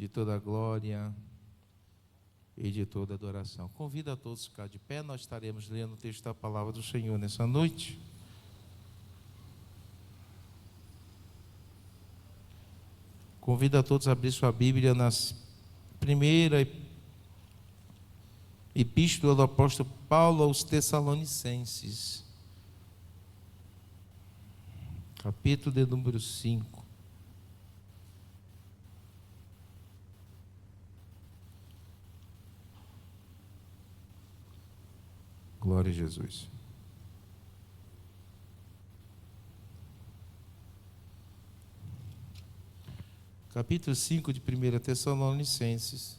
de toda a glória e de toda adoração. Convido a todos a ficar de pé, nós estaremos lendo o texto da palavra do Senhor nessa noite. Convido a todos a abrir sua Bíblia na primeira epístola do apóstolo Paulo aos Tessalonicenses, capítulo de número 5. Glória a Jesus. Capítulo 5 de 1 Tessalonicenses.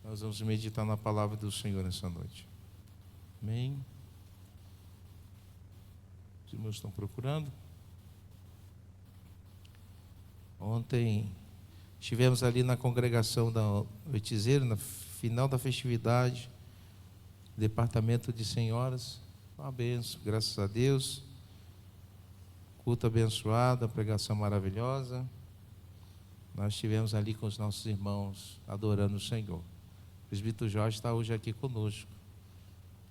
Nós vamos meditar na palavra do Senhor nessa noite. Amém. Os irmãos estão procurando? Ontem estivemos ali na congregação da Oitizeira, no final da festividade, departamento de senhoras. Uma bênção, graças a Deus. Culto abençoado, a pregação maravilhosa. Nós estivemos ali com os nossos irmãos adorando o Senhor. O presbítero Jorge está hoje aqui conosco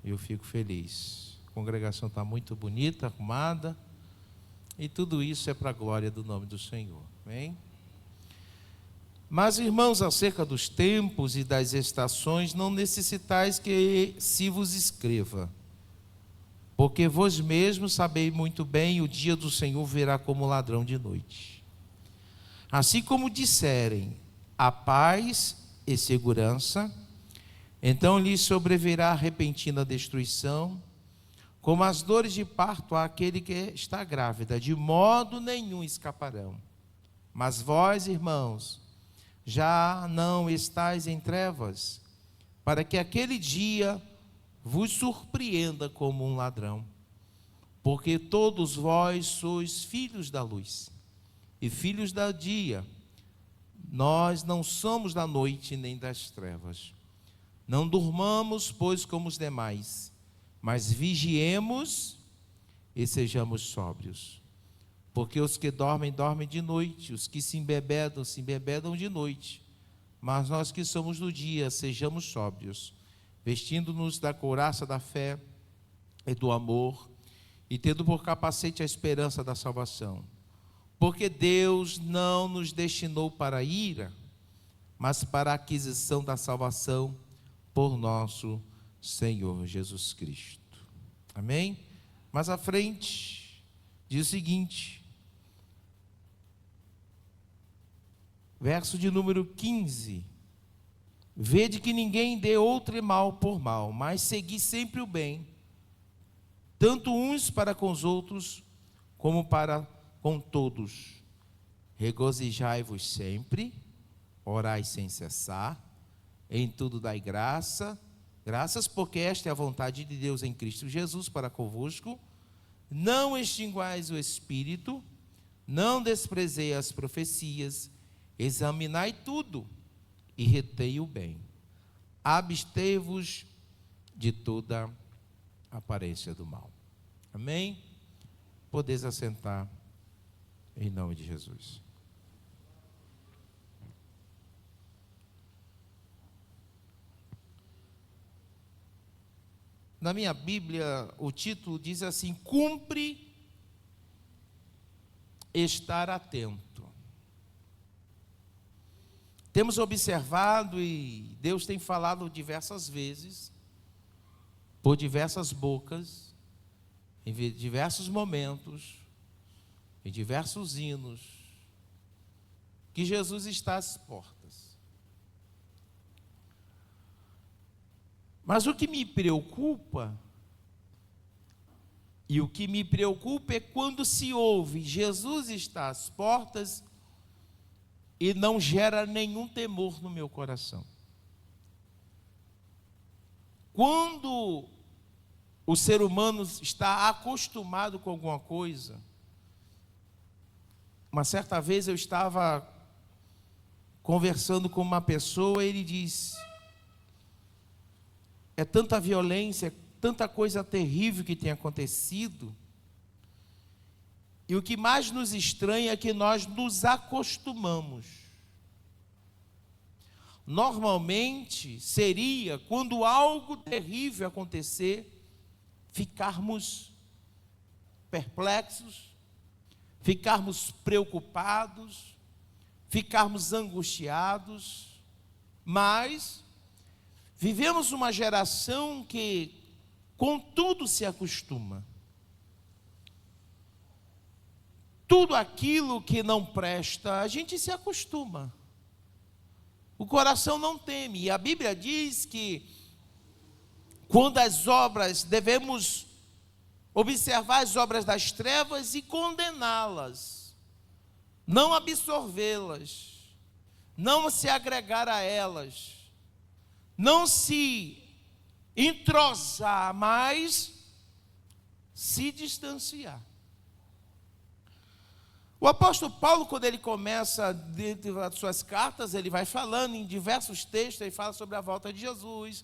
e eu fico feliz. A congregação está muito bonita, arrumada, e tudo isso é para a glória do nome do Senhor. Amém? Mas, irmãos, acerca dos tempos e das estações, não necessitais que se vos escreva, porque vós mesmos sabeis muito bem, o dia do Senhor virá como ladrão de noite. Assim como disserem a paz e segurança, então lhes sobrevirá repentina destruição, como as dores de parto àquele que está grávida, de modo nenhum escaparão. Mas vós, irmãos, já não estáis em trevas, para que aquele dia vos surpreenda como um ladrão, porque todos vós sois filhos da luz e filhos do dia. Nós não somos da noite nem das trevas. Não durmamos, pois, como os demais, mas vigiemos e sejamos sóbrios. Porque os que dormem, dormem de noite, os que se embebedam de noite. Mas nós que somos do dia, sejamos sóbrios, vestindo-nos da couraça da fé e do amor, e tendo por capacete a esperança da salvação. Porque Deus não nos destinou para a ira, mas para a aquisição da salvação por nosso Senhor Jesus Cristo. Amém? Mais à frente, diz o seguinte, verso de número 15: Vede que ninguém dê outro mal por mal, mas segui sempre o bem, tanto uns para com os outros, como para com todos. Regozijai-vos sempre, orai sem cessar, em tudo dai graças, porque esta é a vontade de Deus em Cristo Jesus para convosco. Não extinguais o Espírito, não desprezei as profecias, examinai tudo e retei o bem. Abstei-vos de toda aparência do mal. Amém? Podeis assentar em nome de Jesus. Na minha Bíblia, o título diz assim: cumpre estar atento. Temos observado e Deus tem falado diversas vezes, por diversas bocas, em diversos momentos, em diversos hinos, que Jesus está às portas. Mas o que me preocupa, é quando se ouve Jesus está às portas e não gera nenhum temor no meu coração. Quando o ser humano está acostumado com alguma coisa, uma certa vez eu estava conversando com uma pessoa e ele disse: é tanta violência, tanta coisa terrível que tem acontecido, E o que mais nos estranha é que nós nos acostumamos. Normalmente seria, quando algo terrível acontecer, ficarmos perplexos, ficarmos preocupados, ficarmos angustiados, mas vivemos uma geração que com tudo se acostuma. Tudo aquilo que não presta, a gente se acostuma. O coração não teme. E a Bíblia diz que quando as obras, devemos observar as obras das trevas e condená-las, não absorvê-las, não se agregar a elas, não se entrosar, mas se distanciar. O apóstolo Paulo, quando ele começa dentro das suas cartas, ele vai falando em diversos textos, ele fala sobre a volta de Jesus,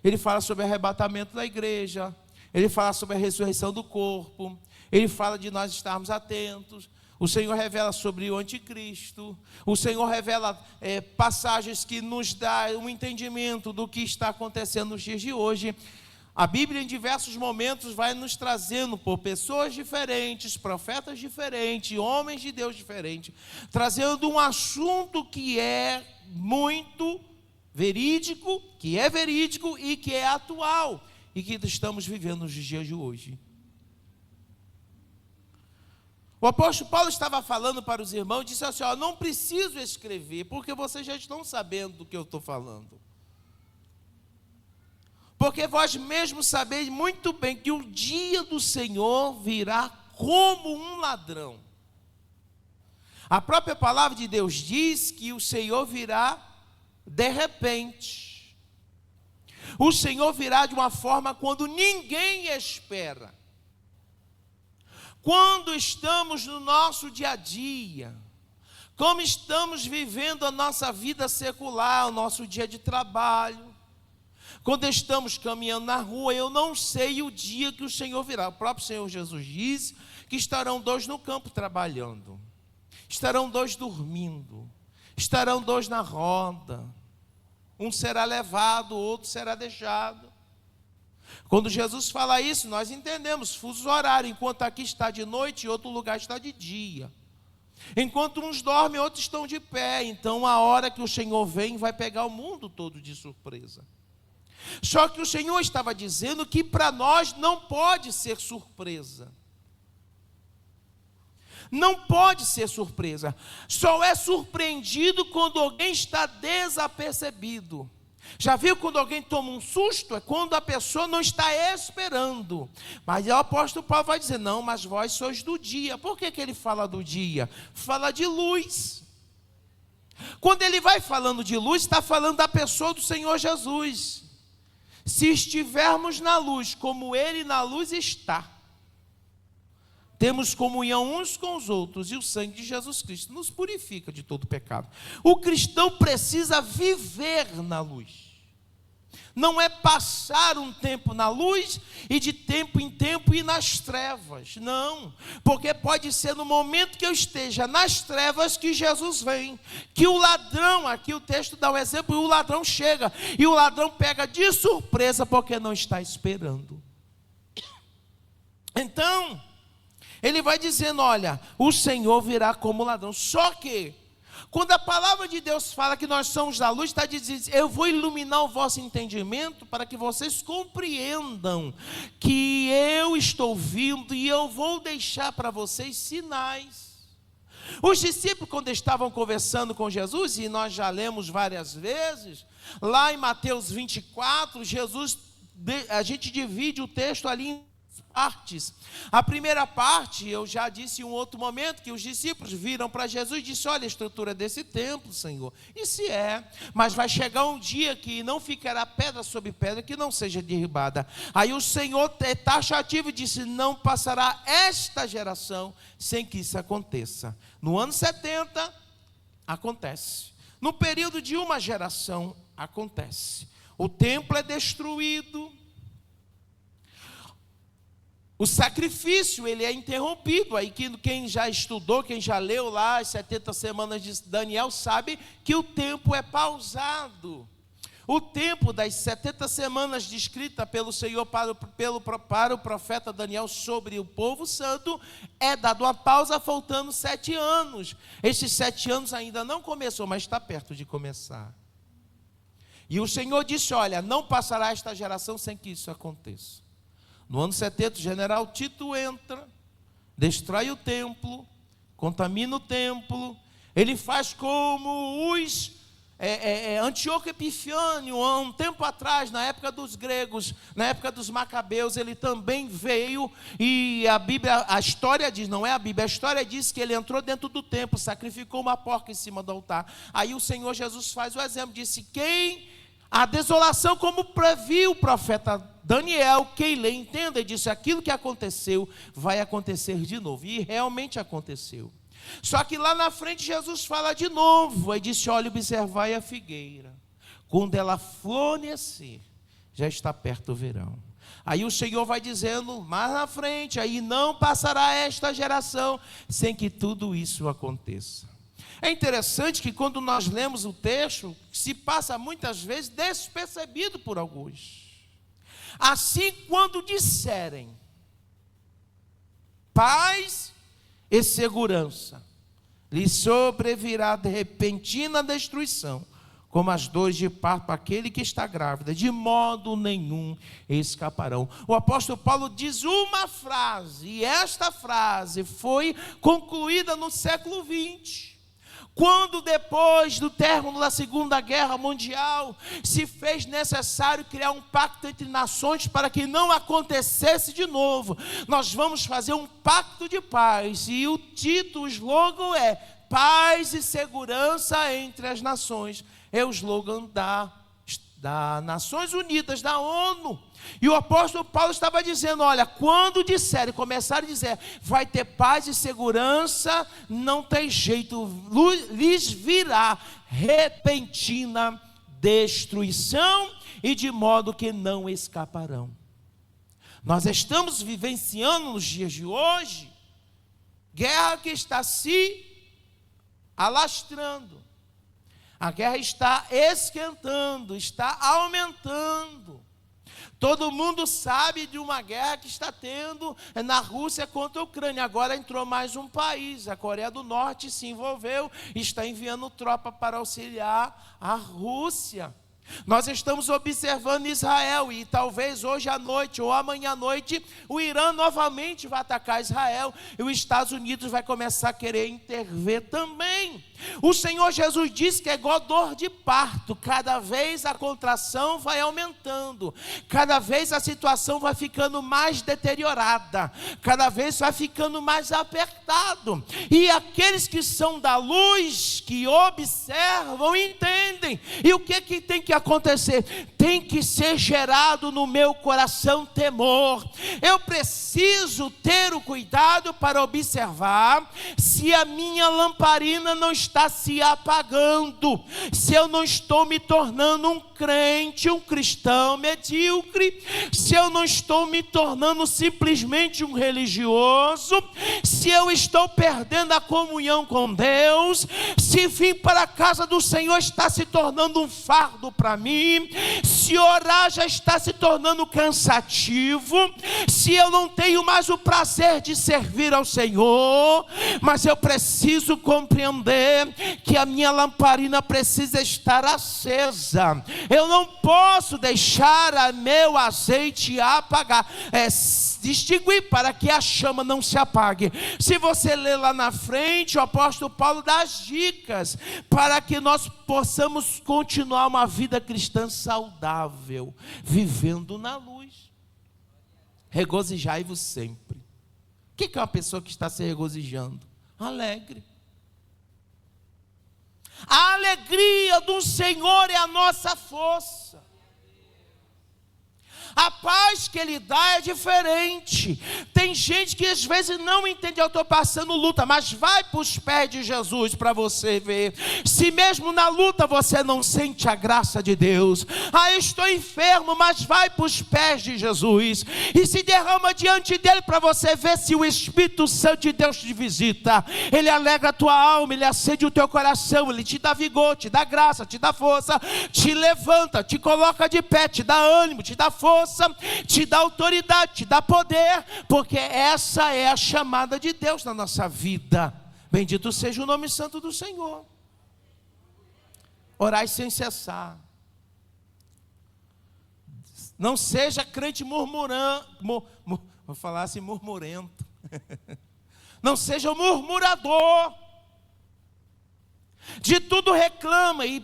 ele fala sobre o arrebatamento da igreja, ele fala sobre a ressurreição do corpo, ele fala de nós estarmos atentos. O Senhor revela sobre o anticristo, o Senhor revela passagens que nos dá um entendimento do que está acontecendo nos dias de hoje. A Bíblia, em diversos momentos, vai nos trazendo por pessoas diferentes, profetas diferentes, homens de Deus diferentes, trazendo um assunto que é muito verídico, e que é atual, e que estamos vivendo nos dias de hoje. O apóstolo Paulo estava falando para os irmãos, disse assim: ó, não preciso escrever, porque vocês já estão sabendo do que eu estou falando. Porque vós mesmos sabeis muito bem que o dia do Senhor virá como um ladrão. A própria palavra de Deus diz que o Senhor virá de repente. O Senhor virá de uma forma quando ninguém espera. Quando estamos no nosso dia a dia, como estamos vivendo a nossa vida secular, o nosso dia de trabalho, quando estamos caminhando na rua, eu não sei o dia que o Senhor virá. O próprio Senhor Jesus disse que estarão 2 no campo trabalhando, estarão 2 dormindo, estarão 2 na roda, um será levado, o outro será deixado. Quando Jesus fala isso, nós entendemos, fuso horário, enquanto aqui está de noite, em outro lugar está de dia. Enquanto uns dormem, outros estão de pé. Então a hora que o Senhor vem, vai pegar o mundo todo de surpresa. Só que o Senhor estava dizendo que para nós não pode ser surpresa. Não pode ser surpresa. Só é surpreendido quando alguém está desapercebido. Já viu quando alguém toma um susto? É quando a pessoa não está esperando. Mas o apóstolo Paulo vai dizer: não, mas vós sois do dia. Por que ele fala do dia? Fala de luz. Quando ele vai falando de luz, está falando da pessoa do Senhor Jesus. Se estivermos na luz, como Ele na luz está, temos comunhão uns com os outros, e o sangue de Jesus Cristo nos purifica de todo pecado. O cristão precisa viver na luz. Não é passar um tempo na luz e de tempo em tempo ir nas trevas. Não, porque pode ser no momento que eu esteja nas trevas que Jesus vem. Que o ladrão, aqui o texto dá um exemplo, e o ladrão chega. E o ladrão pega de surpresa porque não está esperando. Então, ele vai dizendo: olha, o Senhor virá como ladrão. Só que, quando a palavra de Deus fala que nós somos da luz, está dizendo: eu vou iluminar o vosso entendimento para que vocês compreendam que eu estou vindo e eu vou deixar para vocês sinais. Os discípulos, quando estavam conversando com Jesus, e nós já lemos várias vezes, lá em Mateus 24, a gente divide o texto ali em partes. A primeira parte, eu já disse em um outro momento, que os discípulos viram para Jesus e disseram: olha a estrutura desse templo, Senhor. E se é, mas vai chegar um dia que não ficará pedra sobre pedra que não seja derribada. Aí o Senhor é taxativo e disse: não passará esta geração sem que isso aconteça. No ano 70, acontece. No período de uma geração, acontece. O templo é destruído. o sacrifício ele é interrompido. Aí quem já estudou, quem já leu lá as 70 semanas de Daniel, sabe que o tempo é pausado. O tempo das 70 semanas descrita pelo Senhor para o profeta Daniel sobre o povo santo é dado uma pausa, faltando 7 anos. Esses 7 anos ainda não começou, mas está perto de começar. E o Senhor disse: olha, não passará esta geração sem que isso aconteça. No ano 70, o general Tito entra, destrói o templo, contamina o templo. Ele faz como os Antíoco Epifânio, há um tempo atrás, na época dos gregos, na época dos macabeus, ele também veio, e a história diz, não é a Bíblia, a história diz que ele entrou dentro do templo, sacrificou uma porca em cima do altar. Aí o Senhor Jesus faz o exemplo, disse: a desolação, como previu o profeta Daniel, quem lê entenda, e disse: aquilo que aconteceu, vai acontecer de novo, e realmente aconteceu. Só que lá na frente Jesus fala de novo, aí disse: olha, observai a figueira, quando ela florescer, já está perto o verão. Aí o Senhor vai dizendo mais na frente: aí não passará esta geração sem que tudo isso aconteça. É interessante que quando nós lemos o texto, se passa muitas vezes despercebido por alguns. Assim, quando disserem paz e segurança, lhe sobrevirá de repentina destruição, como as dores de parto para aquele que está grávida, de modo nenhum escaparão. O apóstolo Paulo diz uma frase, e esta frase foi concluída no século 20, quando depois do término da Segunda Guerra Mundial, se fez necessário criar um pacto entre nações para que não acontecesse de novo. Nós vamos fazer um pacto de paz, e o título, o slogan é paz e segurança entre as nações. É o slogan da Nações Unidas, da ONU. E o apóstolo Paulo estava dizendo: olha, quando disserem, começarem a dizer, vai ter paz e segurança, não tem jeito, lhes virá repentina destruição, e de modo que não escaparão. Nós estamos vivenciando nos dias de hoje guerra que está se alastrando. A guerra está esquentando, está aumentando. Todo mundo sabe de uma guerra que está tendo na Rússia contra a Ucrânia. Agora entrou mais um país, a Coreia do Norte se envolveu, está enviando tropa para auxiliar a Rússia. Nós estamos observando Israel, e talvez hoje à noite ou amanhã à noite o Irã novamente vai atacar Israel, e os Estados Unidos vai começar a querer intervir também. O Senhor Jesus disse que é igual dor de parto, cada vez a contração vai aumentando, cada vez a situação vai ficando mais deteriorada, cada vez vai ficando mais apertado, e aqueles que são da luz, que observam, entendem. E o que tem que acontecer? Tem que ser gerado no meu coração temor. Eu preciso ter o cuidado para observar se a minha lamparina não está se apagando, se eu não estou me tornando um crente, um cristão medíocre, se eu não estou me tornando simplesmente um religioso, se eu estou perdendo a comunhão com Deus, se vir para a casa do Senhor está se tornando um fardo para mim, se orar já está se tornando cansativo, se eu não tenho mais o prazer de servir ao Senhor. Mas eu preciso compreender que a minha lamparina precisa estar acesa. Eu não posso deixar o meu azeite apagar, distinguir para que a chama não se apague. Se você ler lá na frente, o apóstolo Paulo dá as dicas para que nós possamos continuar uma vida cristã saudável, vivendo na luz. Regozijai-vos sempre. O que é uma pessoa que está se regozijando? Alegre. A alegria do Senhor é a nossa força. A paz que Ele dá é diferente. Tem gente que às vezes não entende, eu estou passando luta, mas vai para os pés de Jesus para você ver. Se mesmo na luta você não sente a graça de Deus, eu estou enfermo, mas vai para os pés de Jesus e se derrama diante dele para você ver se o Espírito Santo de Deus te visita. Ele alegra a tua alma, Ele acende o teu coração, Ele te dá vigor, te dá graça, te dá força, te levanta, te coloca de pé, te dá ânimo, te dá força, te dá autoridade, te dá poder, porque essa é a chamada de Deus na nossa vida. Bendito seja o nome santo do Senhor. Orai sem cessar. Não seja crente murmurando, vou falar assim, murmurento. Não seja murmurador. De tudo reclama, e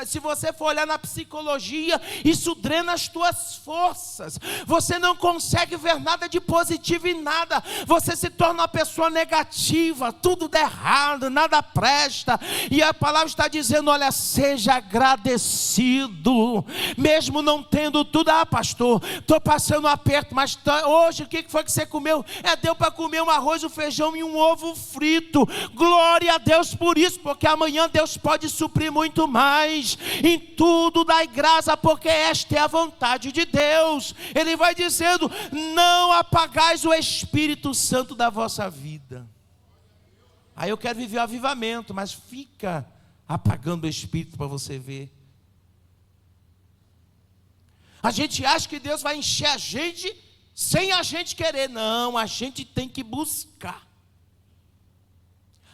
se você for olhar na psicologia, isso drena as tuas forças. Você não consegue ver nada de positivo em nada. Você se torna uma pessoa negativa, tudo dá errado, nada presta. E a palavra está dizendo, olha, seja agradecido, mesmo não tendo tudo. Pastor, estou passando um aperto, mas hoje o que foi que você comeu? Deu para comer um arroz, um feijão e um ovo frito. Glória a Deus por isso, porque amanhã Deus pode suprir muito mais. Em tudo dai graça, porque esta é a vontade de Deus. Ele vai dizendo, não apagais o Espírito Santo da vossa vida. Aí eu quero viver o avivamento, mas fica apagando o Espírito para você ver. A gente acha que Deus vai encher a gente sem a gente querer. Não, a gente tem que buscar.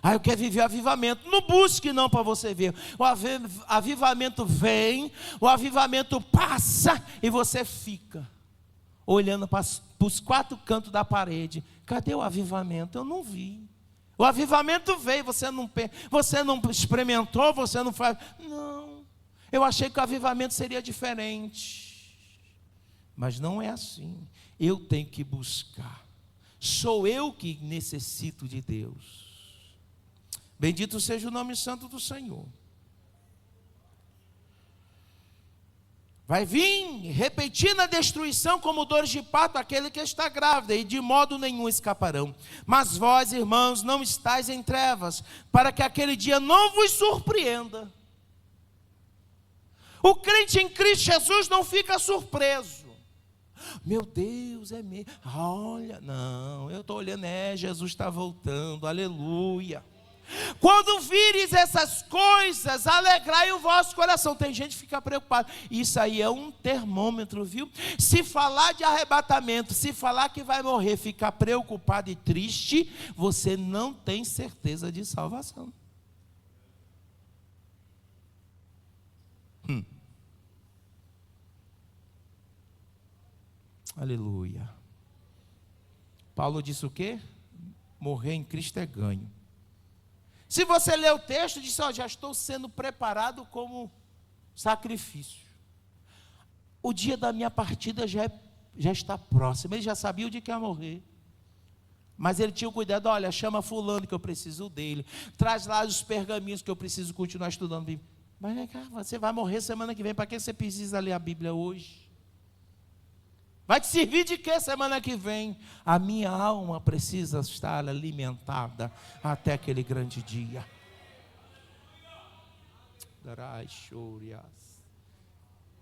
Eu quero viver o avivamento. Não busque não para você ver. O avivamento vem, o avivamento passa e você fica olhando para os quatro cantos da parede. Cadê o avivamento? Eu não vi. O avivamento veio, você não experimentou, você não faz. Não, eu achei que o avivamento seria diferente. Mas não é assim. Eu tenho que buscar. Sou eu que necessito de Deus. Bendito seja o nome santo do Senhor. Vai vir repetindo a destruição como dores de parto aquele que está grávida, e de modo nenhum escaparão. Mas vós, irmãos, não estáis em trevas, para que aquele dia não vos surpreenda. O crente em Cristo Jesus não fica surpreso. Meu Deus, é mesmo. Olha, não, eu estou olhando, Jesus está voltando, aleluia. Quando vires essas coisas, alegrai o vosso coração. Tem gente que fica preocupada. Isso aí é um termômetro, viu? Se falar de arrebatamento, se falar que vai morrer, ficar preocupado e triste, você não tem certeza de salvação. Aleluia. Paulo disse o quê? Morrer em Cristo é ganho. Se você ler o texto, diz, já estou sendo preparado como sacrifício. O dia da minha partida já está próximo. Ele já sabia o dia que ia morrer. Mas ele tinha o cuidado, olha, chama fulano que eu preciso dele. Traz lá os pergaminhos que eu preciso continuar estudando. Mas vem cá, você vai morrer semana que vem, para que você precisa ler a Bíblia hoje? Vai te servir de quê semana que vem? A minha alma precisa estar alimentada até aquele grande dia.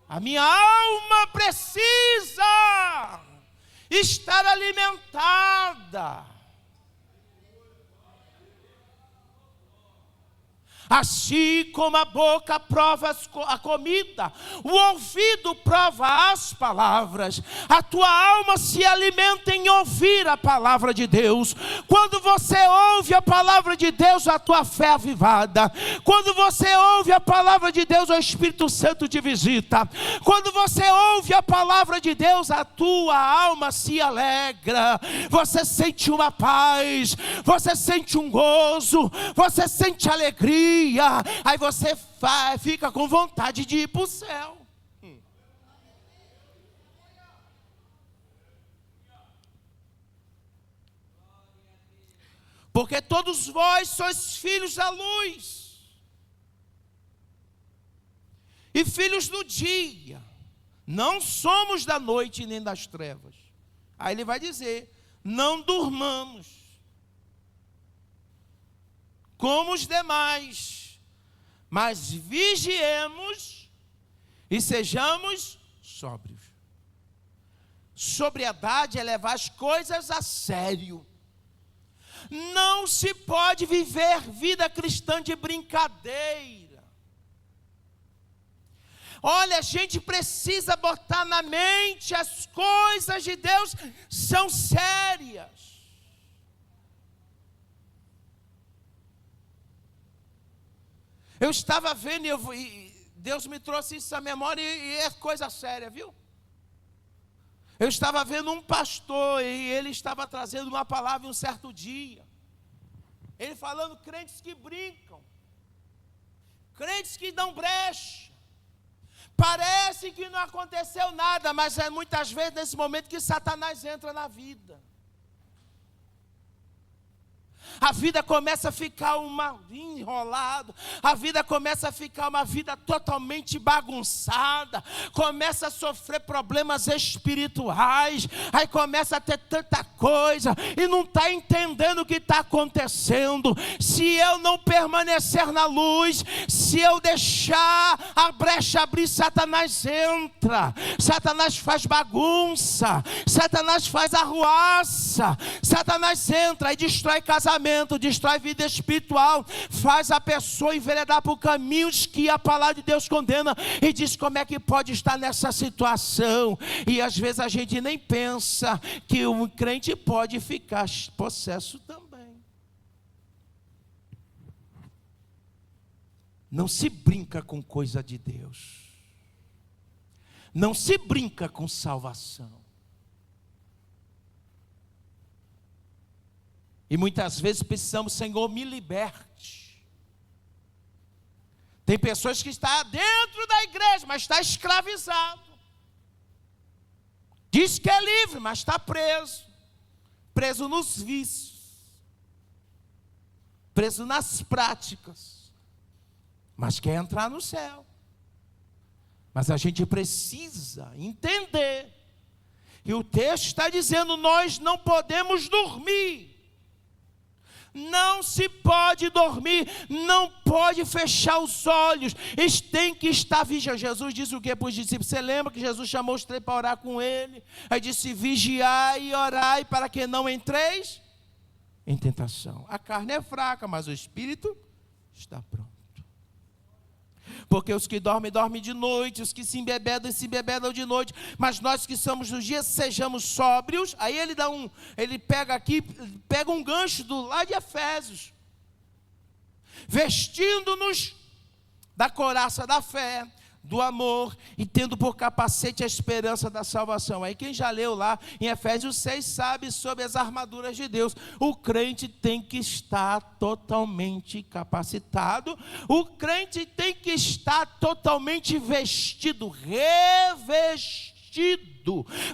A minha alma precisa estar alimentada. Assim como a boca prova a comida, o ouvido prova as palavras, a tua alma se alimenta em ouvir a palavra de Deus. Quando você ouve a palavra de Deus, a tua fé é avivada. Quando você ouve a palavra de Deus, o Espírito Santo te visita. Quando você ouve a palavra de Deus, a tua alma se alegra. Você sente uma paz, você sente um gozo, você sente alegria. Aí você fica com vontade de ir para o céu. Porque todos vós sois filhos da luz e filhos do dia. Não somos da noite nem das trevas. Aí ele vai dizer: não durmamos como os demais, mas vigiemos e sejamos sóbrios. Sobriedade é levar as coisas a sério. Não se pode viver vida cristã de brincadeira. Olha, a gente precisa botar na mente as coisas de Deus são sérias. Eu estava vendo e Deus me trouxe isso à memória e é coisa séria, viu? Eu estava vendo um pastor e ele estava trazendo uma palavra em um certo dia. Ele falando crentes que brincam, crentes que dão brecha. Parece que não aconteceu nada, mas é muitas vezes nesse momento que Satanás entra na vida. A vida começa a ficar enrolado, a vida começa a ficar uma vida totalmente bagunçada, começa a sofrer problemas espirituais, aí começa a ter tanta coisa, e não está entendendo o que está acontecendo. Se eu não permanecer na luz, se eu deixar a brecha abrir, Satanás entra, Satanás faz bagunça, Satanás faz arruaça, Satanás entra e destrói casamento, destrói vida espiritual, faz a pessoa enveredar por caminhos que a palavra de Deus condena, e diz como é que pode estar nessa situação. E às vezes a gente nem pensa que um crente pode ficar possesso também. Não se brinca com coisa de Deus, não se brinca com salvação. E muitas vezes precisamos: Senhor, me liberte. Tem pessoas que estão dentro da igreja, mas está escravizado. Diz que é livre, mas está preso. Preso nos vícios. Preso nas práticas. Mas quer entrar no céu. Mas a gente precisa entender que o texto está dizendo: nós não podemos dormir. Não se pode dormir, não pode fechar os olhos, eles têm que estar vigiando. Jesus disse o que para os discípulos? Você lembra que Jesus chamou os três para orar com ele? Aí disse: vigiai e orai para que não entreis em tentação. A carne é fraca, mas o espírito está pronto. Porque os que dormem, dormem de noite, os que se embebedam de noite, mas nós que somos dos dias, sejamos sóbrios. Aí ele pega um gancho do lado de Efésios, vestindo-nos da couraça da fé, do amor, e tendo por capacete a esperança da salvação. Aí quem já leu lá em Efésios 6 sabe sobre as armaduras de Deus. O crente tem que estar totalmente capacitado, o crente tem que estar totalmente vestido, revestido.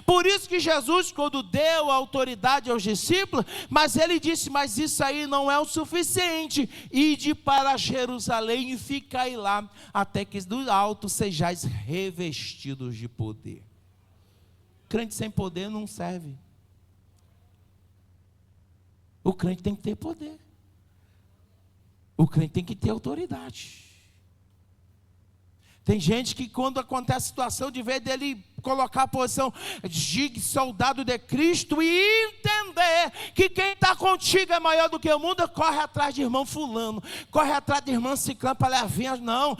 Por isso que Jesus, quando deu a autoridade aos discípulos, mas ele disse: mas isso aí não é o suficiente, ide para Jerusalém e ficai lá, até que do alto sejais revestidos de poder. Crente sem poder não serve. O crente tem que ter poder, o crente tem que ter autoridade. Tem gente que quando acontece a situação, de vez dele colocar a posição de soldado de Cristo e entender que quem está contigo é maior do que o mundo, corre atrás de irmão fulano, corre atrás de irmã ciclano para levar. Não,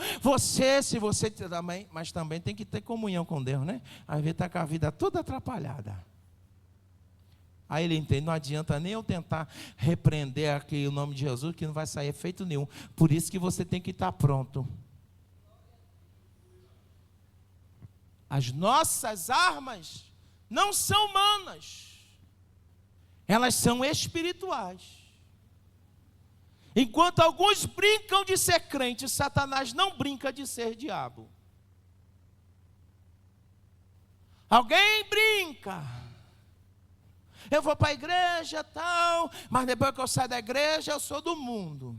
se você também, mas também tem que ter comunhão com Deus, né? Às vezes está com a vida toda atrapalhada. Aí ele entende: não adianta nem eu tentar repreender aqui o nome de Jesus, que não vai sair efeito nenhum. Por isso que você tem que estar pronto. As nossas armas não são humanas, elas são espirituais. Enquanto alguns brincam de ser crente, Satanás não brinca de ser diabo. Alguém brinca: eu vou para a igreja tal, mas depois que eu saio da igreja eu sou do mundo.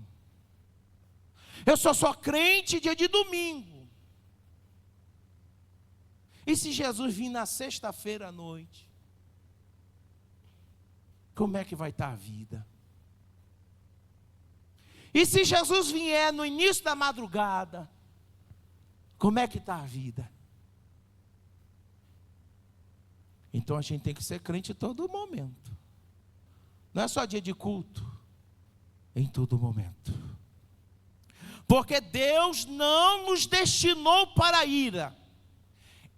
Eu sou só crente dia de domingo. E se Jesus vir na sexta-feira à noite? Como é que vai estar a vida? E se Jesus vier no início da madrugada? Como é que está a vida? Então a gente tem que ser crente em todo momento. Não é só dia de culto. Em todo momento. Porque Deus não nos destinou para a ira.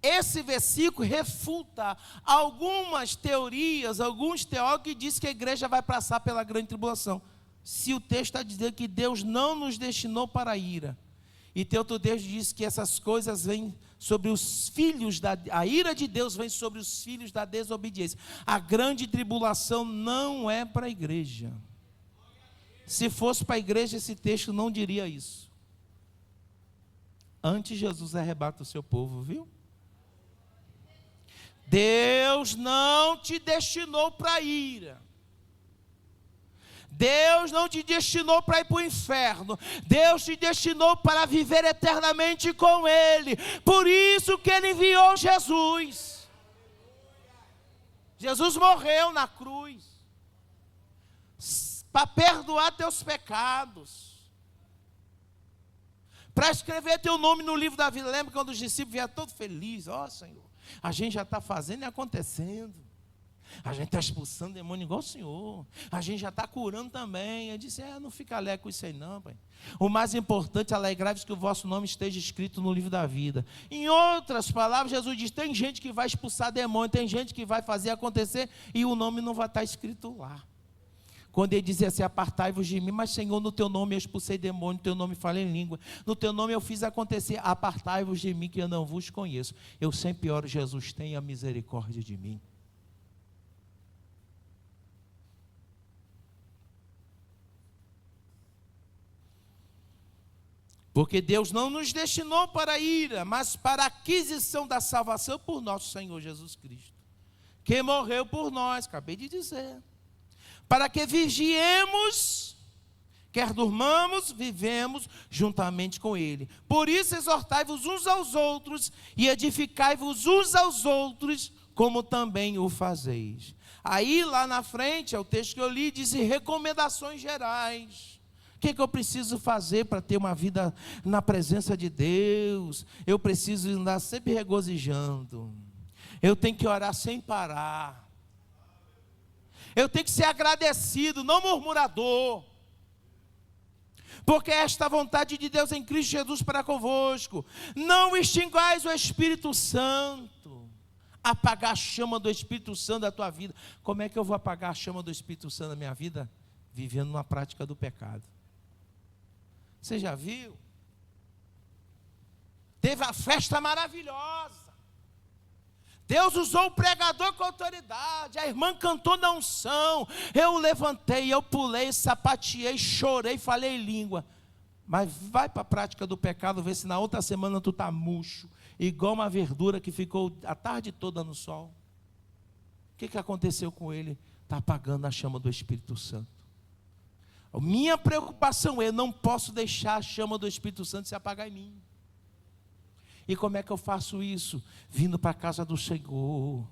Esse versículo refuta algumas teorias, alguns teólogos que dizem que a igreja vai passar pela grande tribulação. Se o texto está dizendo que Deus não nos destinou para a ira. E tem outro texto que diz que essas coisas vêm sobre os filhos a ira de Deus vem sobre os filhos da desobediência. A grande tribulação não é para a igreja. Se fosse para a igreja, esse texto não diria isso. Antes Jesus arrebata o seu povo, viu? Deus não te destinou para a ira. Deus não te destinou para ir para o inferno. Deus te destinou para viver eternamente com Ele. Por isso que Ele enviou Jesus. Jesus morreu na cruz para perdoar teus pecados, para escrever teu nome no livro da vida. Lembra quando os discípulos vieram todos felizes? Ó, Senhor, a gente já está fazendo e acontecendo. A gente está expulsando demônio igual o Senhor. A gente já está curando também. Eu disse, não fica alegre com isso aí não, pai. O mais importante é alegrar-vos que o vosso nome esteja escrito no livro da vida. Em outras palavras, Jesus diz, tem gente que vai expulsar demônio, tem gente que vai fazer acontecer e o nome não vai estar escrito lá. Quando ele dizia assim, apartai-vos de mim, mas Senhor, no teu nome eu expulsei demônio, no teu nome falei em língua, no teu nome eu fiz acontecer, apartai-vos de mim que eu não vos conheço. Eu sempre oro, Jesus, tenha misericórdia de mim. Porque Deus não nos destinou para a ira, mas para a aquisição da salvação por nosso Senhor Jesus Cristo, que morreu por nós, acabei de dizer, para que vigiemos, quer durmamos, vivemos juntamente com Ele. Por isso exortai-vos uns aos outros e edificai-vos uns aos outros, como também o fazeis. Aí lá na frente, é o texto que eu li, diz recomendações gerais. O que eu preciso fazer para ter uma vida na presença de Deus? Eu preciso andar sempre regozijando. Eu tenho que orar sem parar. Eu tenho que ser agradecido, não murmurador. Porque esta vontade de Deus em Cristo Jesus para convosco. Não extingais o Espírito Santo. Apagar a chama do Espírito Santo da tua vida. Como é que eu vou apagar a chama do Espírito Santo da minha vida? Vivendo na prática do pecado. Você já viu? Teve a festa maravilhosa. Deus usou o pregador com autoridade. A irmã cantou na unção. Eu levantei, eu pulei, sapateei, chorei, falei língua. Mas vai para a prática do pecado, ver se na outra semana tu está murcho, igual uma verdura que ficou a tarde toda no sol. O que aconteceu com ele? Está apagando a chama do Espírito Santo. A minha preocupação é, não posso deixar a chama do Espírito Santo se apagar em mim. E como é que eu faço isso? Vindo para a casa do Senhor,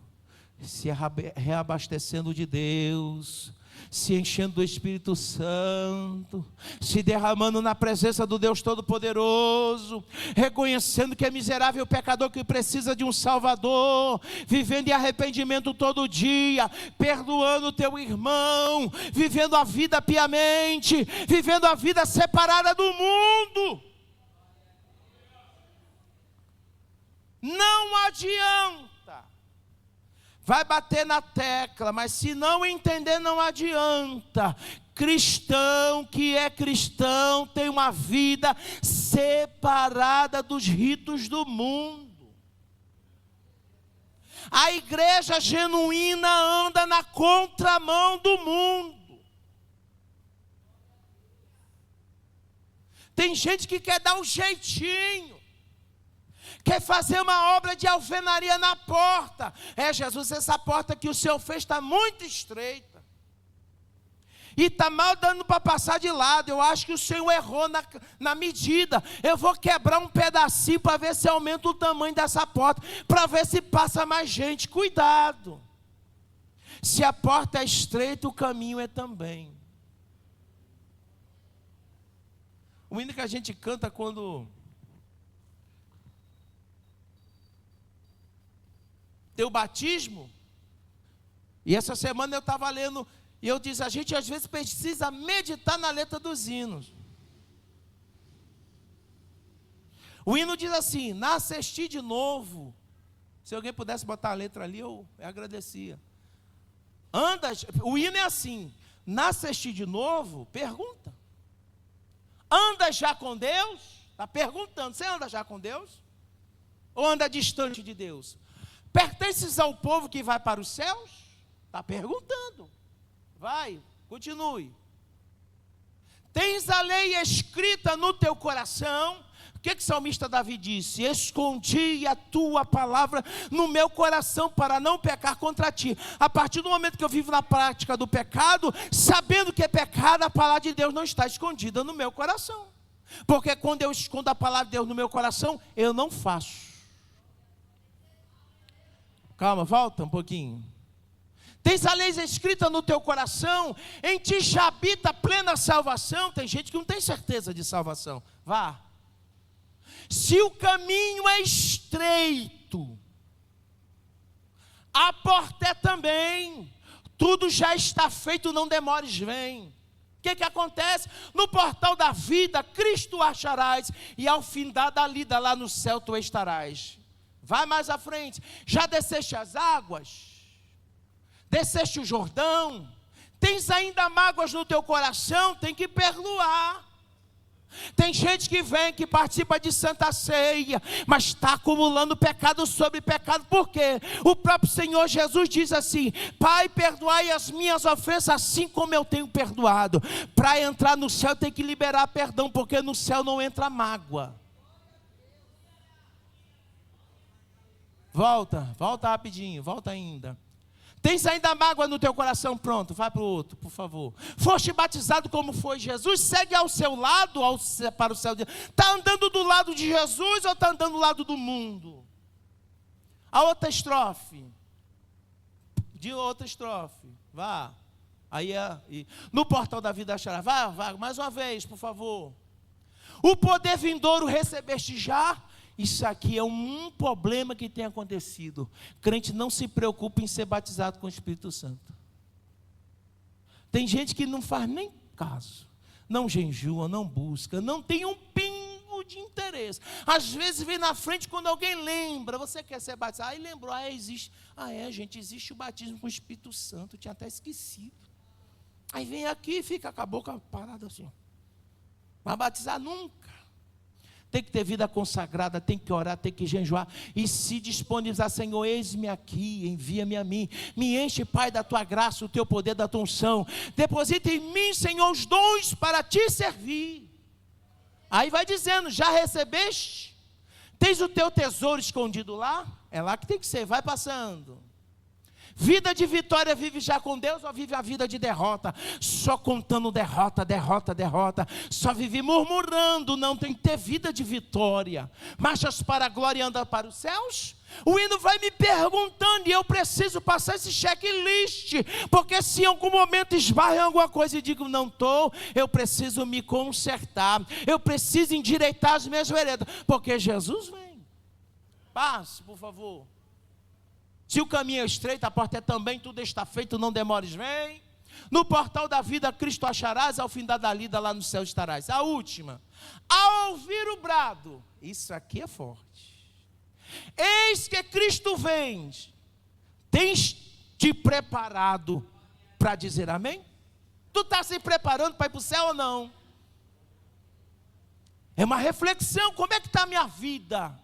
se reabastecendo de Deus, se enchendo do Espírito Santo, se derramando na presença do Deus Todo-Poderoso, reconhecendo que é miserável pecador que precisa de um Salvador, vivendo em arrependimento todo dia, perdoando o teu irmão, vivendo a vida piamente, vivendo a vida separada do mundo. Não adianta. Vai bater na tecla, mas se não entender, não adianta. Cristão que é cristão tem uma vida separada dos ritos do mundo. A igreja genuína anda na contramão do mundo. Tem gente que quer dar um jeitinho. Quer fazer uma obra de alvenaria na porta. Jesus, essa porta que o Senhor fez está muito estreita. e está mal dando para passar de lado. Eu acho que o Senhor errou na medida. Eu vou quebrar um pedacinho para ver se aumenta o tamanho dessa porta, para ver se passa mais gente. Cuidado. Se a porta é estreita, o caminho é também. O hino que a gente canta quando tem o batismo, e essa semana eu estava lendo, e eu disse, a gente às vezes precisa meditar na letra dos hinos. O hino diz assim: nascesti de novo. Se alguém pudesse botar a letra ali, eu agradecia. O hino é assim: nascesti de novo, pergunta. Anda já com Deus? Está perguntando, você anda já com Deus? Ou anda distante de Deus? Pertences ao povo que vai para os céus? Está perguntando. Vai, continue. Tens a lei escrita no teu coração? O que o salmista Davi disse? Escondi a tua palavra no meu coração para não pecar contra ti. A partir do momento que eu vivo na prática do pecado, sabendo que é pecado, a palavra de Deus não está escondida no meu coração. Porque quando eu escondo a palavra de Deus no meu coração, eu não faço. Calma, volta um pouquinho. Tens a lei escrita no teu coração, em ti já habita plena salvação. Tem gente que não tem certeza de salvação. Vá. Se o caminho é estreito, a porta é também. Tudo já está feito, não demores, vem. O que acontece? No portal da vida, Cristo acharás, e ao fim da lida, lá no céu tu estarás. Vai mais à frente. Já desceste as águas? Desceste o Jordão? Tens ainda mágoas no teu coração? Tem que perdoar. Tem gente que vem, que participa de Santa Ceia, mas está acumulando pecado sobre pecado. Por quê? O próprio Senhor Jesus diz assim: Pai, perdoai as minhas ofensas assim como eu tenho perdoado. Para entrar no céu tem que liberar perdão, porque no céu não entra mágoa. Volta rapidinho, volta ainda. Tens ainda mágoa no teu coração? Pronto, vai para o outro, por favor. Foste batizado como foi Jesus? Segue ao seu lado, para o céu. Está andando do lado de Jesus ou está andando do lado do mundo? A outra estrofe. De outra estrofe. Vá. Aí no portal da vida achará. Vá, mais uma vez, por favor. O poder vindouro recebeste já? Isso aqui é um problema que tem acontecido. Crente não se preocupa em ser batizado com o Espírito Santo. Tem gente que não faz nem caso, não jejua, não busca, não tem um pingo de interesse. Às vezes vem na frente quando alguém lembra: você quer ser batizado? Aí lembrou: existe. Gente, existe o batismo com o Espírito Santo, eu tinha até esquecido. Aí vem aqui e fica com a boca parada assim. Vai batizar nunca. Tem que ter vida consagrada, tem que orar, tem que jejuar e se disponibilizar. Senhor, eis-me aqui, envia-me a mim. Me enche, Pai, da tua graça, o teu poder, da tua unção. Deposita em mim, Senhor, os dons para te servir. Aí vai dizendo: já recebeste? Tens o teu tesouro escondido lá? É lá que tem que ser, vai passando. Vida de vitória vive já com Deus ou vive a vida de derrota? Só contando derrota. Só vive murmurando. Não tem que ter vida de vitória. Marchas para a glória e anda para os céus? O hino vai me perguntando e eu preciso passar esse checklist. Porque se em algum momento esbarro em alguma coisa e digo não estou, eu preciso me consertar. Eu preciso endireitar as minhas veredas. Porque Jesus vem. Passe, por favor. Se o caminho é estreito, a porta é também, tudo está feito, não demores, vem. No portal da vida, Cristo acharás, ao fim da lida, lá no céu estarás. A última: ao ouvir o brado, isso aqui é forte. Eis que Cristo vem, tens te preparado para dizer amém? Tu está se preparando para ir para o céu ou não? É uma reflexão: como é que está a minha vida?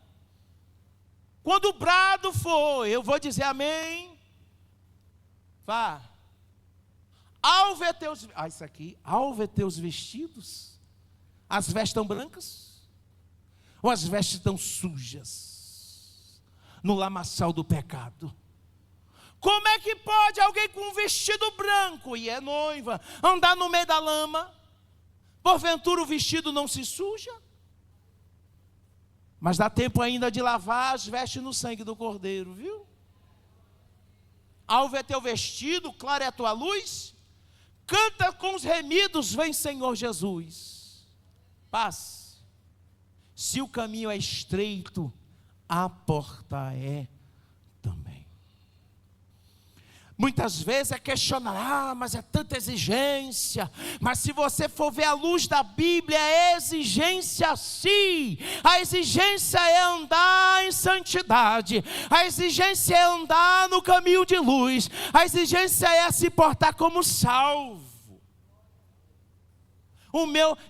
Quando o brado for, eu vou dizer amém. Vá. Ao ver teus, isso aqui, ao ver teus vestidos, as vestes estão brancas? Ou as vestes estão sujas? No lamaçal do pecado. Como é que pode alguém com um vestido branco, e é noiva, andar no meio da lama? Porventura o vestido não se suja? Mas dá tempo ainda de lavar as vestes no sangue do Cordeiro, viu? Alvo é teu vestido, clara é a tua luz. Canta com os remidos, vem Senhor Jesus. Paz. Se o caminho é estreito, a porta é também. Muitas vezes é questionar, mas é tanta exigência. Mas se você for ver a luz da Bíblia, é exigência sim. A exigência é andar em santidade. A exigência é andar no caminho de luz. A exigência é se portar como salvo.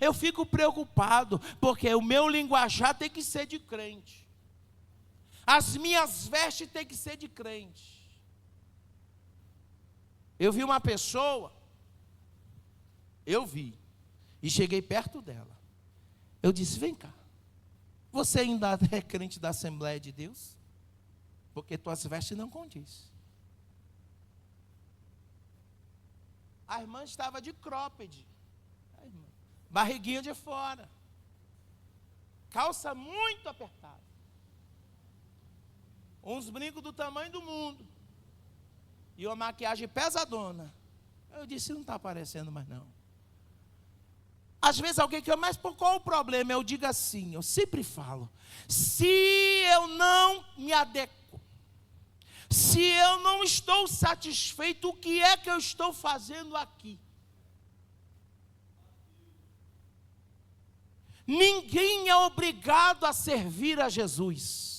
Eu fico preocupado, porque o meu linguajar tem que ser de crente. As minhas vestes tem que ser de crente. Eu vi uma pessoa, e cheguei perto dela. Eu disse, vem cá, você ainda é crente da Assembleia de Deus? Porque tuas vestes não condiz. A irmã estava de cropped, barriguinha de fora, calça muito apertada, uns brincos do tamanho do mundo, e uma maquiagem pesadona. Eu disse, não está aparecendo mais não. Às vezes alguém quer, mas qual o problema? Eu digo assim, eu sempre falo, se eu não me adequo, se eu não estou satisfeito, o que é que eu estou fazendo aqui? Ninguém é obrigado a servir a Jesus.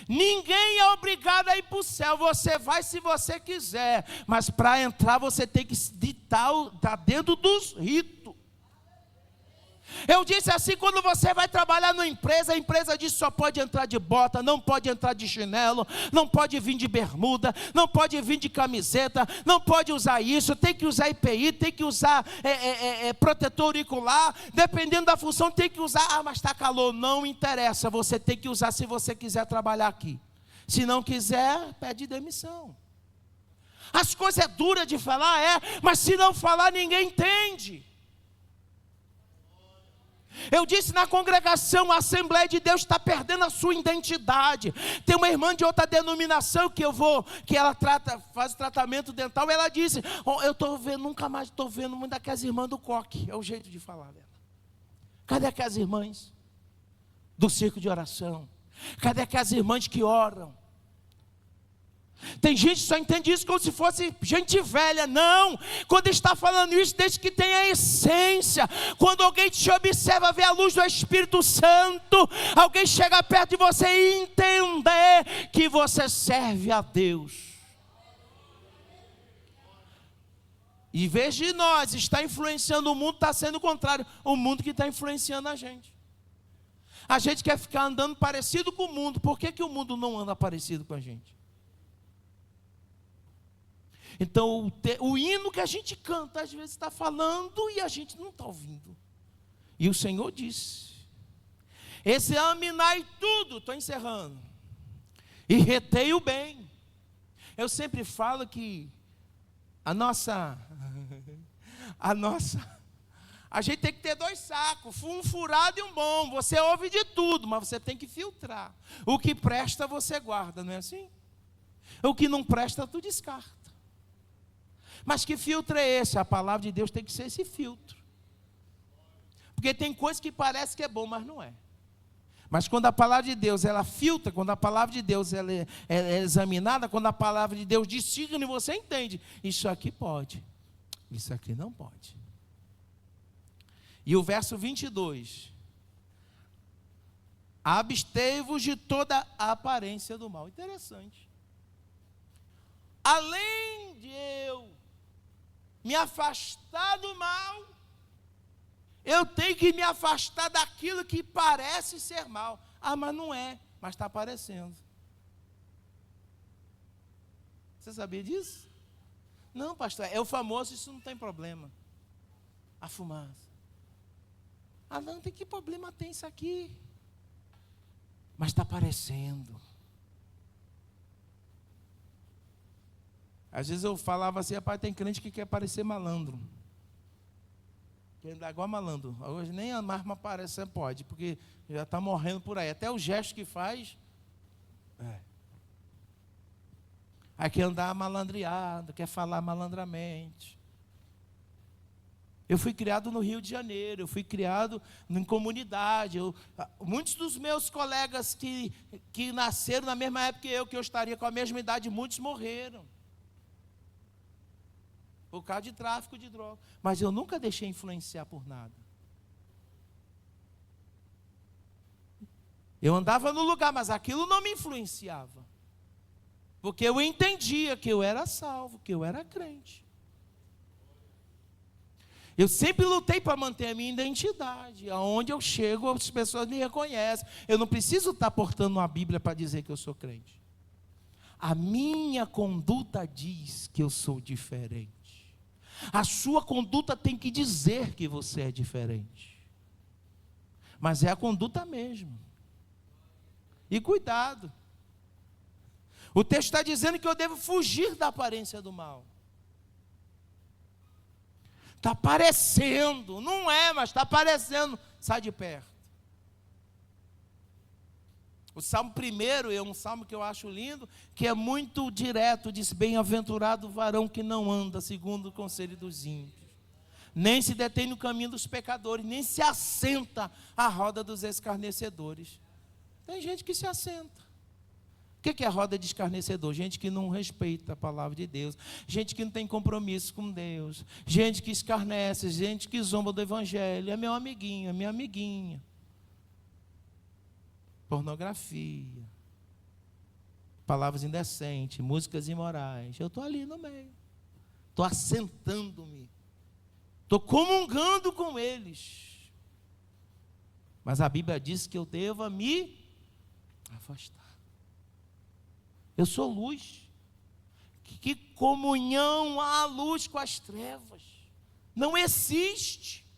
Ninguém é obrigado a ir para o céu. Você vai se você quiser, mas para entrar você tem que estar dentro dos ritos. Eu disse assim, quando você vai trabalhar numa empresa, a empresa diz só pode entrar de bota, não pode entrar de chinelo, não pode vir de bermuda, não pode vir de camiseta, não pode usar isso, tem que usar EPI, tem que usar protetor auricular, dependendo da função tem que usar, mas está calor, não interessa, você tem que usar se você quiser trabalhar aqui. Se não quiser, pede demissão. As coisas é dura de falar, mas se não falar ninguém entende. Eu disse na congregação, a Assembleia de Deus está perdendo a sua identidade. Tem uma irmã de outra denominação que ela faz tratamento dental, ela disse, eu estou vendo, nunca mais estou vendo muito daquelas irmãs do coque, é o jeito de falar dela. Cadê aquelas irmãs do circo de oração? Cadê aquelas irmãs que oram? Tem gente que só entende isso como se fosse gente velha. Não, quando está falando isso, desde que tenha a essência. Quando alguém te observa, vê a luz do Espírito Santo, alguém chega perto de você e entender que você serve a Deus. Em vez de nós estar influenciando o mundo, está sendo o contrário, o mundo que está influenciando a gente. A gente quer ficar andando parecido com o mundo. Por que o mundo não anda parecido com a gente? Então, o hino que a gente canta, às vezes está falando e a gente não está ouvindo. E o Senhor disse, examinai tudo, estou encerrando, e retei o bem. Eu sempre falo que a gente tem que ter 2 sacos, um furado e um bom. Você ouve de tudo, mas você tem que filtrar. O que presta você guarda, não é assim? O que não presta tu descarta. Mas que filtro é esse? A palavra de Deus tem que ser esse filtro. Porque tem coisa que parece que é bom, mas não é. Mas quando a palavra de Deus, ela filtra, quando a palavra de Deus ela é examinada, quando a palavra de Deus discerne, você entende. Isso aqui pode, isso aqui não pode. E o verso 22. Abstei-vos de toda a aparência do mal. Interessante. Além de eu me afastar do mal, eu tenho que me afastar daquilo que parece ser mal. Ah, mas não é, mas está aparecendo. Você sabia disso? Não, pastor, é o famoso, isso não tem problema. A fumaça. Ah, não, tem que problema tem isso aqui? Mas está aparecendo. Às vezes eu falava assim, rapaz, tem crente que quer parecer malandro. Quer andar igual malandro. Hoje nem a arma parece, pode, porque já está morrendo por aí. Até o gesto que faz. Aí quer andar malandreado, quer falar malandramente. Eu fui criado no Rio de Janeiro, eu fui criado em comunidade. Muitos dos meus colegas que nasceram na mesma época que eu estaria com a mesma idade, muitos morreram. Por causa de tráfico de droga. Mas eu nunca deixei influenciar por nada. Eu andava no lugar, mas aquilo não me influenciava. Porque eu entendia que eu era salvo, que eu era crente. Eu sempre lutei para manter a minha identidade. Aonde eu chego, as pessoas me reconhecem. Eu não preciso estar portando uma Bíblia para dizer que eu sou crente. A minha conduta diz que eu sou diferente. A sua conduta tem que dizer que você é diferente. Mas é a conduta mesmo. E cuidado. O texto está dizendo que eu devo fugir da aparência do mal. Está parecendo, não é, mas está parecendo. Sai de perto. O Salmo 1 é um salmo que eu acho lindo, que é muito direto, diz: bem-aventurado o varão que não anda segundo o conselho dos ímpios, nem se detém no caminho dos pecadores, nem se assenta à roda dos escarnecedores. Tem gente que se assenta. O que é a roda de escarnecedor? Gente que não respeita a palavra de Deus, gente que não tem compromisso com Deus, gente que escarnece, gente que zomba do evangelho. É meu amiguinho, é minha amiguinha. Pornografia, palavras indecentes, músicas imorais. Eu estou ali no meio, estou assentando-me, estou comungando com eles. Mas a Bíblia diz que eu devo me afastar. Eu sou luz. Que comunhão há a luz com as trevas? Não existe.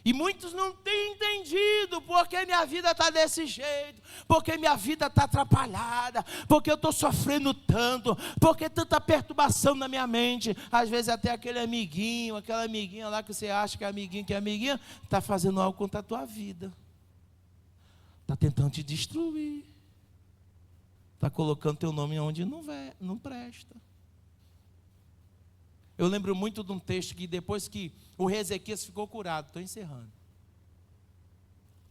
E muitos não têm entendido porque minha vida está desse jeito, porque minha vida está atrapalhada, porque eu estou sofrendo tanto, porque tanta perturbação na minha mente. Às vezes até aquele amiguinho, aquela amiguinha lá que você acha que é amiguinha, está fazendo algo contra a tua vida. Está tentando te destruir. Está colocando teu nome onde não presta. Eu lembro muito de um texto que depois que o rei Ezequias ficou curado, estou encerrando.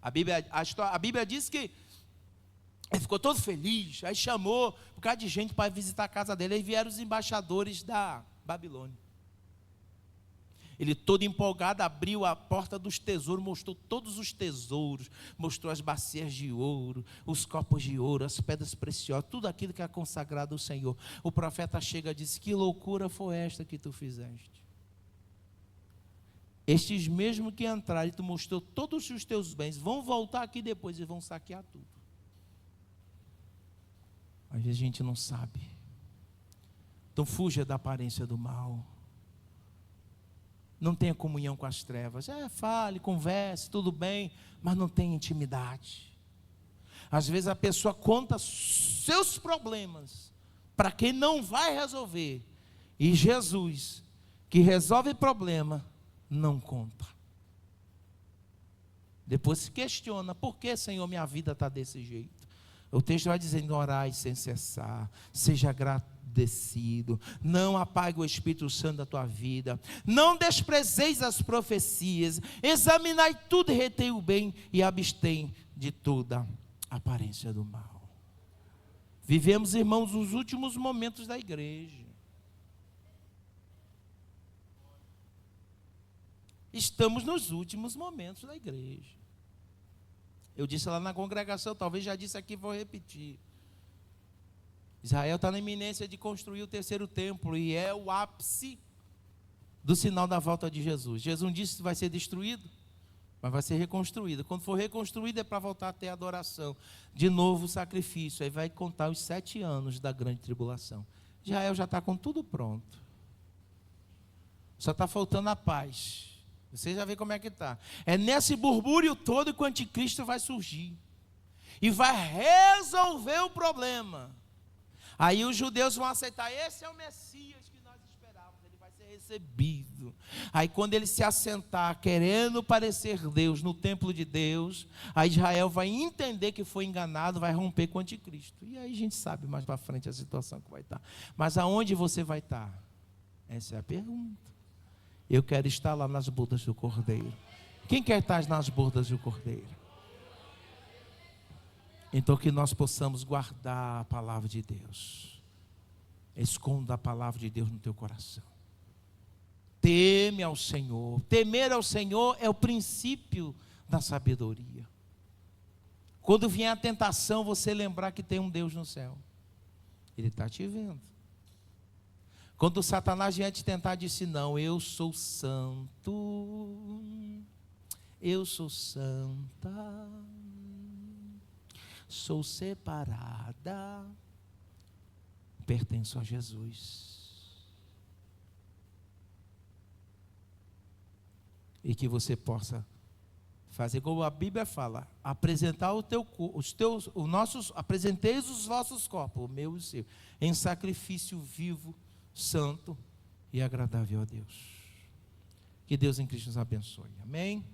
A Bíblia diz que ele ficou todo feliz, aí chamou um bocado de gente para visitar a casa dele, aí vieram os embaixadores da Babilônia. Ele todo empolgado abriu a porta dos tesouros, mostrou todos os tesouros, mostrou as bacias de ouro, os copos de ouro, as pedras preciosas, tudo aquilo que é consagrado ao Senhor. O profeta chega e diz: que loucura foi esta que tu fizeste? Estes mesmos que entraram e tu mostrou todos os teus bens, vão voltar aqui depois e vão saquear tudo. Às vezes a gente não sabe. Então fuja da aparência do mal. Não tenha comunhão com as trevas. Fale, converse, tudo bem, mas não tenha intimidade. Às vezes a pessoa conta seus problemas para quem não vai resolver. E Jesus, que resolve problema, não conta. Depois se questiona: por que, Senhor, minha vida está desse jeito? O texto vai dizendo: orai sem cessar, seja agradecido, não apague o Espírito Santo da tua vida, não desprezeis as profecias, examinai tudo e retei o bem, e abstém de toda aparência do mal. Vivemos, irmãos, os últimos momentos da igreja. Estamos nos últimos momentos da igreja. Eu disse lá na congregação, talvez já disse aqui, vou repetir. Israel está na iminência de construir o terceiro templo, e é o ápice do sinal da volta de Jesus. Jesus disse que vai ser destruído, mas vai ser reconstruído. Quando for reconstruído é para voltar a ter adoração. De novo o sacrifício, aí vai contar os 7 anos da grande tribulação. Israel já está com tudo pronto. Só está faltando a paz. Você já vê como é que está. É nesse burbúrio todo que o anticristo vai surgir. E vai resolver o problema. Aí os judeus vão aceitar, esse é o Messias que nós esperávamos, ele vai ser recebido. Aí quando ele se assentar, querendo parecer Deus no templo de Deus, aí Israel vai entender que foi enganado, vai romper com o anticristo. E aí a gente sabe mais para frente a situação que vai estar. Mas aonde você vai estar? Essa é a pergunta. Eu quero estar lá nas bodas do Cordeiro. Quem quer estar nas bodas do Cordeiro? Então que nós possamos guardar a palavra de Deus. Esconda a palavra de Deus no teu coração. Teme ao Senhor. Temer ao Senhor é o princípio da sabedoria. Quando vier a tentação, você lembrar que tem um Deus no céu. Ele está te vendo. Quando Satanás vier te tentar, disse: não, eu sou santo, eu sou santa, sou separada, pertenço a Jesus. E que você possa fazer como a Bíblia fala, apresentar apresenteis os vossos corpos, o meu e o seu, em sacrifício vivo, santo e agradável a Deus. Que Deus em Cristo nos abençoe. Amém?